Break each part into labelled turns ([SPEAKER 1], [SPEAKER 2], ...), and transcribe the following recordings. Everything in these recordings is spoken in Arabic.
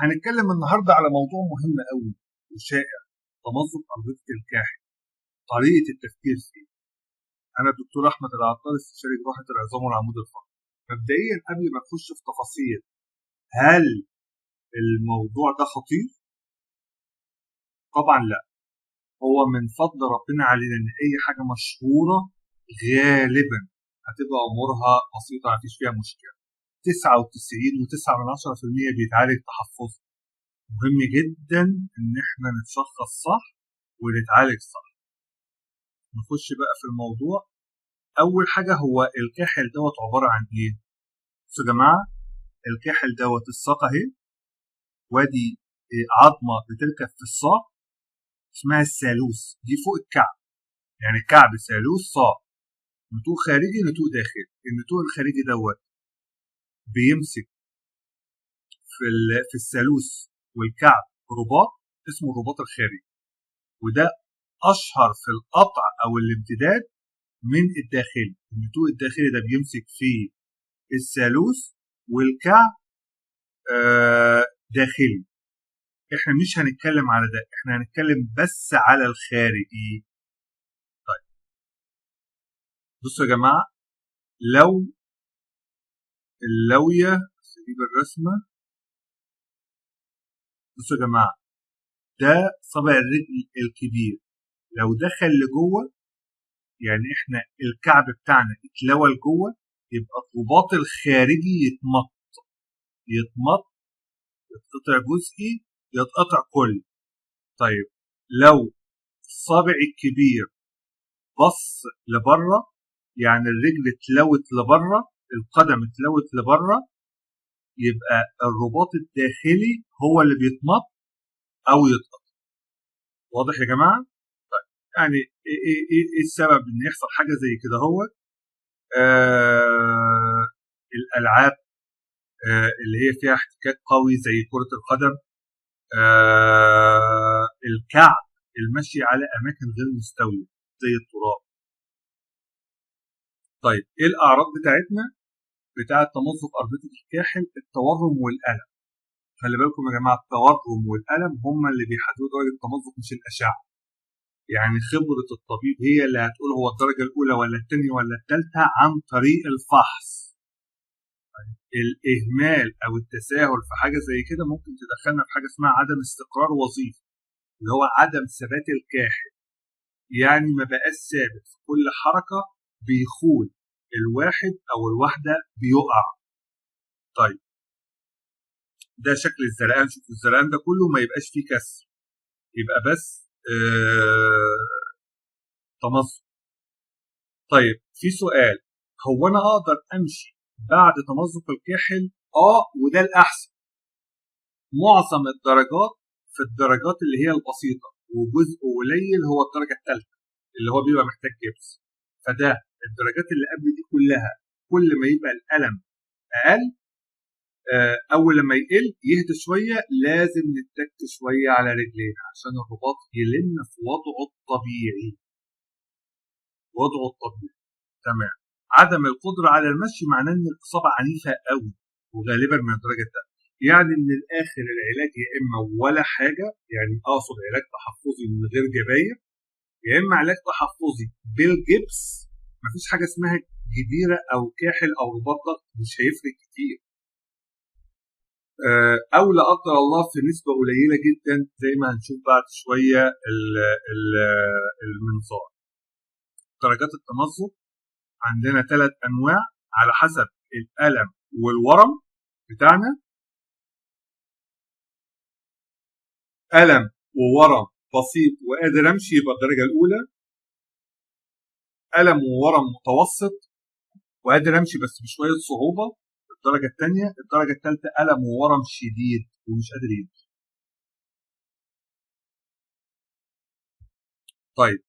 [SPEAKER 1] هنتكلم النهارده على موضوع مهم قوي وشائع: تمزق أربطة الكاحل، طريقة التفكير فيه. أنا الدكتور أحمد العطار، استشاري جراحة العظام والعمود الفقري. مبدئيا قبل ما نخش في تفاصيل هل الموضوع ده خطير؟ طبعا لا. هو من فضل ربنا علينا إن أي حاجة مشهورة غالبا هتبقى أمورها بسيطة، مفيش فيها مشكلة. 99.9% بيتعالج تحفظي. مهم جدا ان احنا نتشخص صح ونتعالج صح. نخش بقى في الموضوع. اول حاجه، هو الكاحل دوت عباره عن ايه؟ بصوا يا جماعه، الكاحل دوت الساق اهي، وادي عظمه بتركب في الساق اسمها الثالوث، دي فوق الكعب، يعني الكعب ثالوث ساق، نتوء خارجي نتوء داخلي. النتوء الخارجي دوت بيمسك في الثالوث والكعب رباط اسمه الرباط الخارجي، وده اشهر في القطع او الامتداد من الداخلي. النتوء الداخلي ده بيمسك في الثالوث والكعب داخلي. احنا مش هنتكلم على ده، احنا هنتكلم بس على الخارجي. طيب بصوا يا جماعه، لو اللويه، اجيب الرسمه. بصوا يا جماعه، ده صابع الرجل الكبير لو دخل لجوه، يعني احنا الكعب بتاعنا اتلوى لجوه، يبقى الرباط الخارجي يتمط، يتقطع جزئي، يتقطع كل. طيب لو الصابع الكبير بص لبره، يعني الرجل اتلوت لبره، القدم اتلوت لبره، يبقى الرباط الداخلي هو اللي بيتمط او يتقطع. واضح يا جماعه؟ طيب يعني إيه السبب ان يحصل حاجه زي كده؟ هو الالعاب اللي هي فيها احتكاك قوي زي كره القدم، الكعب المشي على اماكن غير مستويه زي التراب. طيب ايه الاعراض بتاعتنا بتاعه تمزق اربطه الكاحل؟ التورم والالم. خلي بالكم يا جماعه، التورم والالم هم اللي بيحددوا درجه التمزق مش الاشعه. يعني خبره الطبيب هي اللي هتقول هو الدرجه الاولى ولا الثانيه ولا الثالثه عن طريق الفحص. الاهمال او التساهل في حاجه زي كده ممكن تدخلنا في حاجه اسمها عدم استقرار وظيفي، اللي هو عدم ثبات الكاحل، يعني ما بقاش ثابت، في كل حركه بيخون الواحد او الواحده بيقع. طيب ده شكل الزرقان، شوفوا الزرقان ده كله ما يبقاش فيه كسر، يبقى بس تمزق. طيب في سؤال، هو انا اقدر امشي بعد تمزق الكاحل؟ وده الاحسن. معظم الدرجات في الدرجات اللي هي البسيطه، وجزء قليل هو الدرجه الثالثه اللي هو بيبقى محتاج جبس. فده الدرجات اللي قبل دي كلها كل ما يبقى الالم اقل، اول لما يقل يهدى شويه، لازم نتك شويه على رجلينا عشان الرباط يلم في وضعه الطبيعي. تمام. عدم القدره على المشي معناه ان الاصابه عنيفه قوي وغالبا من الدرجه الثالثه. يعني من الاخر العلاج يا اما ولا حاجه، يعني اقصد علاج تحفظي من غير جبايه، يا اما علاج تحفظي بالجبس. مفيش حاجه اسمها جبيره او كاحل او رباط ضغط، مش هيفرق كتير. او لا قدر الله في نسبه قليله جدا زي ما هنشوف بعد شويه المنظار. درجات التمزق عندنا 3 انواع على حسب الالم والورم بتاعنا. الم وورم بسيط وقادر امشي يبقى الدرجه الاولى. الم وورم متوسط وقادر امشي بس بشويه صعوبه الدرجه الثانيه. الدرجه الثالثه الم وورم شديد ومش قادر يمشي. طيب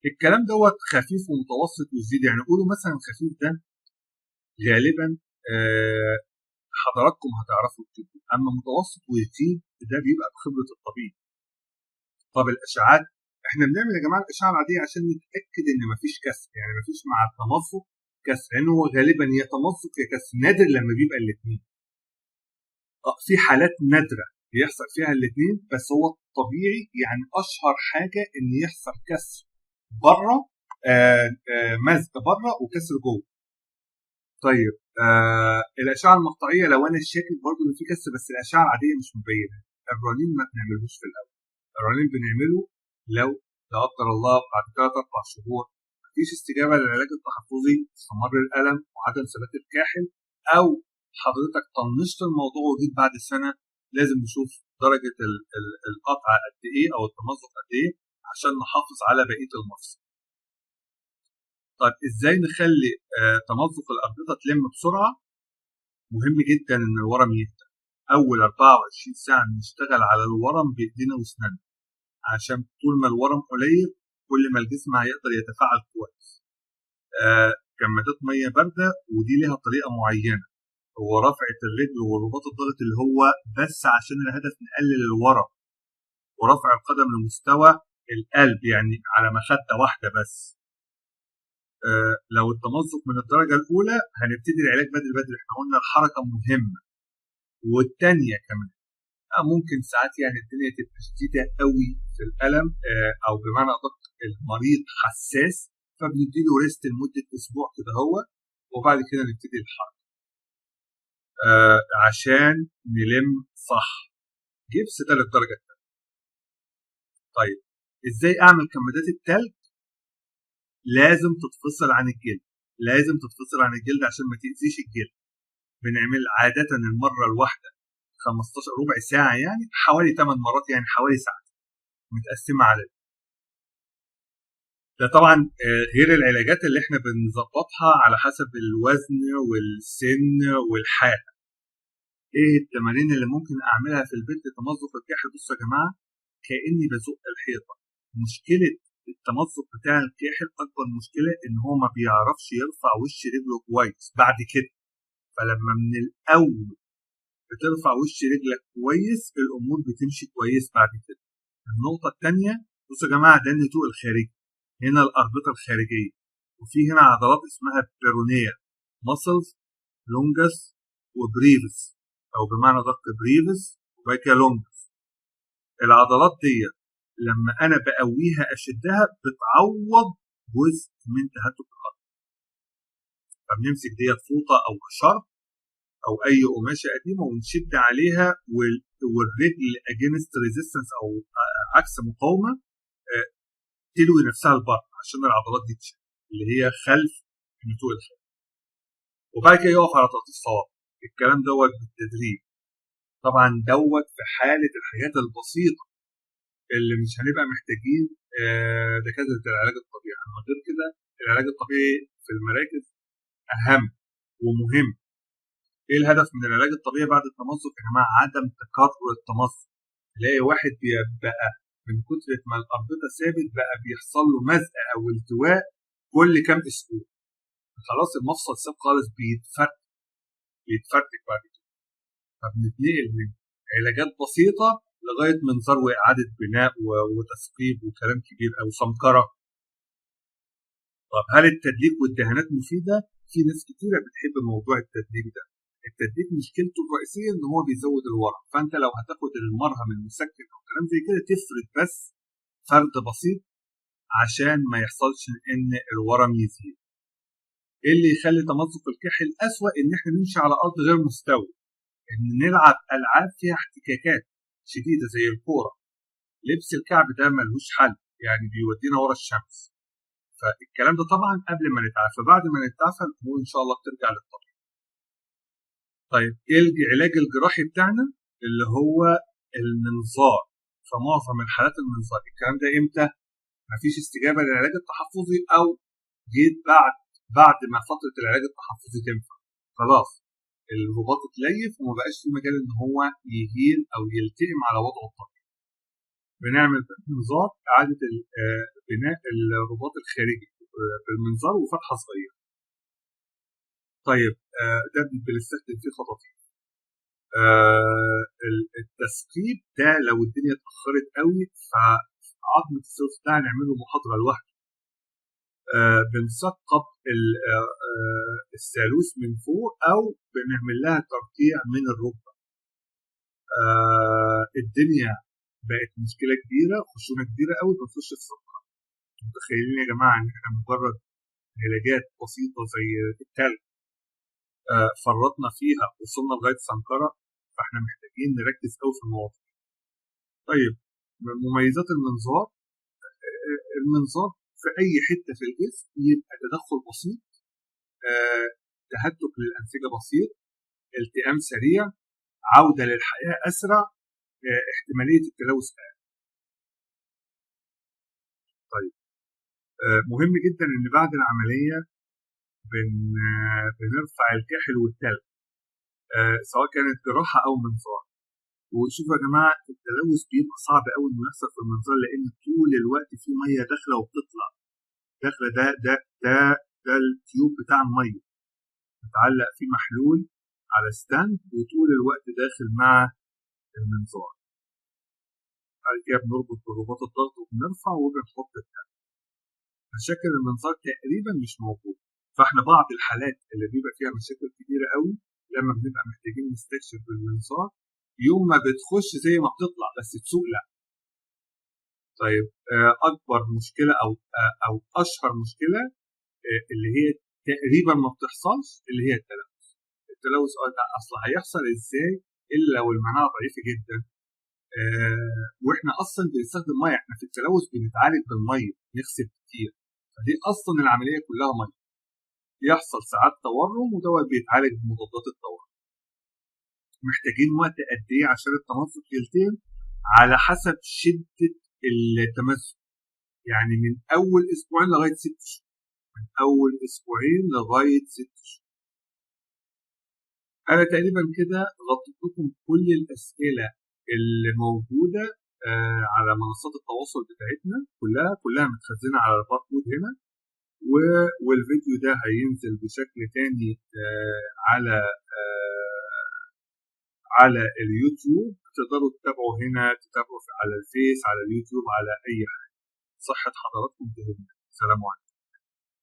[SPEAKER 1] الكلام دوت خفيف ومتوسط وزيد، يعني قولوا مثلا الخفيف ده غالبا حضراتكم هتعرفوا تكتبوا، اما متوسط ويزيد ده بيبقى بخبره الطبيب. طب الاشعاعات، احنا بنعمل يا جماعه الاشعه العاديه عشان نتاكد ان مفيش كسر، يعني مفيش مع التمزق كسر، لان هو غالبا يا تمزق يا كسر، نادر لما بيبقى الاثنين. في حالات نادره يحصل فيها الاثنين، بس هو الطبيعي يعني اشهر حاجه ان يحصل كسر بره، مزق بره وكسر جوه. طيب الاشعه المقطعيه لو انا شاكك برضه ان في كسر بس الاشعه العاديه مش مبينه، الرنين ما بنعملوش في الاول. الرنين بنعمله لو لا قدر الله بعد 3 4 شهور مفيش استجابه للعلاج التحفظي، استمر الالم وعدم ثبات الكاحل، او حضرتك طنشت الموضوع وجيت بعد سنه، لازم نشوف درجه القطع قد ايه او التمزق قد ايه عشان نحافظ على بقيه المفصل. طيب ازاي نخلي تمزق الاربطه تلم بسرعه؟ مهم جدا ان الورم يهدى. اول 24 ساعه نشتغل على الورم بايدينا واسناننا، عشان طول ما الورم قليل كل ما الجسم هيقدر يتفاعل كويس. كمادات ميه بارده ودي ليها طريقه معينه، هو رفعه الرجل ورباط الضغط اللي هو بس عشان الهدف نقلل الورم، ورفع القدم لمستوى القلب يعني على مخده واحده بس. لو التمزق من الدرجه الاولى هنبتدي العلاج بدري بدري، احنا قلنا الحركه مهمه والثانيه كمان. ممكن ساعات يعني الدنيا تبقى شديده قوي في الالم، او بمعنى ادق المريض حساس، فبنديله ريست لمده اسبوع كده هو، وبعد كده نبتدي الحركه عشان نلم صح. جبس ده للدرجه الثانيه. طيب ازاي اعمل كمادات التلج؟ لازم تتفصل عن الجلد، لازم تتفصل عن الجلد عشان ما تاذيش الجلد. بنعمل عاده المره الواحده 15 ربع ساعه، يعني حوالي 8 مرات، يعني حوالي ساعه متقسمه على ده. طبعا غير العلاجات اللي احنا بنظبطها على حسب الوزن والسن والحاله. ايه التمارين اللي ممكن اعملها في البيت لتمزق الكاحل؟ بصوا يا جماعه، كاني بزق الحيطه. مشكله التمزق بتاع الكاحل اكبر مشكله ان هو ما بيعرفش يرفع وش رجله كويس بعد كده، فلما من الاول بترفع وش رجلك كويس الامور بتمشي كويس بعد كده. النقطه الثانيه، بصوا يا جماعه، ده النتوء الخارجي، هنا الاربطه الخارجيه، وفي هنا عضلات اسمها بيرونيا ماسلز لونجس وبريفس، او بمعنى دق بريفس وبايكا لونجس. العضلات دي لما انا بقويها اشدها بتعوض جزء من تهتك العضله. فبنمسك ديت فوطه او شرط او اي قماشه قديمه ونشد عليها، والرجل اجينست ريزيستنس او عكس مقاومه تلوي نفسها لبره عشان العضلات دي تشد اللي هي خلف النتوء الخارجي، وبعد كده يقف على تغطية صواب. الكلام دوت بالتدريج طبعا، دوت في حاله الحاجات البسيطه اللي مش هنبقى محتاجين دكاتره العلاج الطبيعي. اما غير كده العلاج الطبيعي في المراكز اهم ومهم. ايه الهدف من العلاج الطبيعي بعد التمزق يا جماعه؟ عدم تكرر التمزق. تلاقي واحد بقى من كتر ما الاربطه ثابت بقى بيحصل له مزق او التواء كل كام اسبوع، خلاص المفصل ساب خالص، بيتفرتك بعد كده. فبنتنقل من علاجات بسيطه لغايه منظار واعاده بناء وتثقيب وكلام كبير او سمكره. طب هل التدليك والدهانات مفيده؟ في ناس كتيره بتحب موضوع التدليك ده. التدليك مشكلته الرئيسيه ان هو بيزود الورم، فانت لو هتاخد المرهم المسكن او كلام زي كده تفرد بس فرد بسيط عشان ما يحصلش ان الورم يزيد. ايه اللي يخلي تمزق الكاحل اسوأ؟ ان احنا نمشي على ارض غير مستوي، ان نلعب العاب فيها احتكاكات شديده زي الكوره. لبس الكعب ده ملهوش حل، يعني بيودينا ورا الشمس. فالكلام ده طبعا قبل ما نتعافى، بعد ما نتعافى الامور ان شاء الله بترجع للطبيعي. طيب ايه العلاج الجراحي بتاعنا؟ اللي هو المنظار. فمعظم الحالات المنظار. الكلام ده امتى؟ مفيش استجابه للعلاج التحفظي او جيت بعد ما فتره العلاج التحفظي تنفع، خلاص الرباط اتليف وما بقاش في مجال ان هو يهيل او يلتئم على وضعه الطبيعي. بنعمل بالمنظار اعاده بناء الرباط الخارجي بالمنظار وفتحه صغيره. طيب ده بنستخدم فيه خطاطيف. التثقيب ده لو الدنيا اتاخرت قوي فعظمه الثلث ده هنعمله محاضره لوحده. بنثقب الثالوث من فوق او بنعمل لها ترقيع من الركبه. الدنيا بقت مشكله كبيره، خشونه كبيره قوي بنخش في صدمه. متخيلين يا جماعه ان احنا مجرد علاجات بسيطه زي التلج فرطنا فيها وصلنا لغايه سنكره؟ فاحنا محتاجين نركز قوي في المواضيع. طيب، مميزات المنظار. المنظار في اي حته في الجسم يبقى تدخل بسيط، تهتك للانسجه بسيط، التئام سريع، عوده للحياه اسرع، احتماليه التلوث اقل. طيب، مهم جدا ان بعد العمليه بنرفع الكاحل والتلج، سواء كانت جراحه او منظار. وشوفوا يا جماعه، التلوث بيبقى صعب قوي انه يحصل في المنظار، لان طول الوقت في ميه داخله وبتطلع. داخله ده التيوب بتاع الميه متعلق فيه محلول على ستاند وطول الوقت داخل مع المنظار. بعد كده بنربط برباط الضغط وبنرفع وبنحط التلج. مشاكل المنظار تقريبا مش موجوده، فاحنا بعض الحالات اللي بيبقى فيها مشاكل كبيره قوي لما بنبقى محتاجين نستكشف بالمنظار، يوم ما بتخش زي ما بتطلع بس تسوق لا. طيب، اكبر مشكله او اشهر مشكله اللي هي تقريبا ما بتحصلش، اللي هي التلوث. التلوث اصلا هيحصل ازاي الا لو المناعه ضعيفه جدا، واحنا اصلا بنستخدم ميه. احنا في التلوث بنتعالج بالميه، نغسل كتير، فدي اصلا العمليه كلها ميه. يحصل ساعات تورم ودوت بيتعالج بمضادات التورم. محتاجين وقت قد ايه عشان التمزق يلتئم؟ على حسب شده التمزق، يعني من اول اسبوعين لغايه 6 شهور. من اول اسبوعين لغايه 6 شهور. انا تقريبا كده غطيت لكم كل الاسئله اللي موجوده على منصات التواصل بتاعتنا، كلها متخزنه على الباركود هنا. والفيديو ده هينزل بشكل تاني على اليوتيوب. تقدروا تتابعوا هنا، تتابعوا على الفيس، على اليوتيوب، على اي حاجه. صحه حضراتكم تهمنا. سلام عليكم.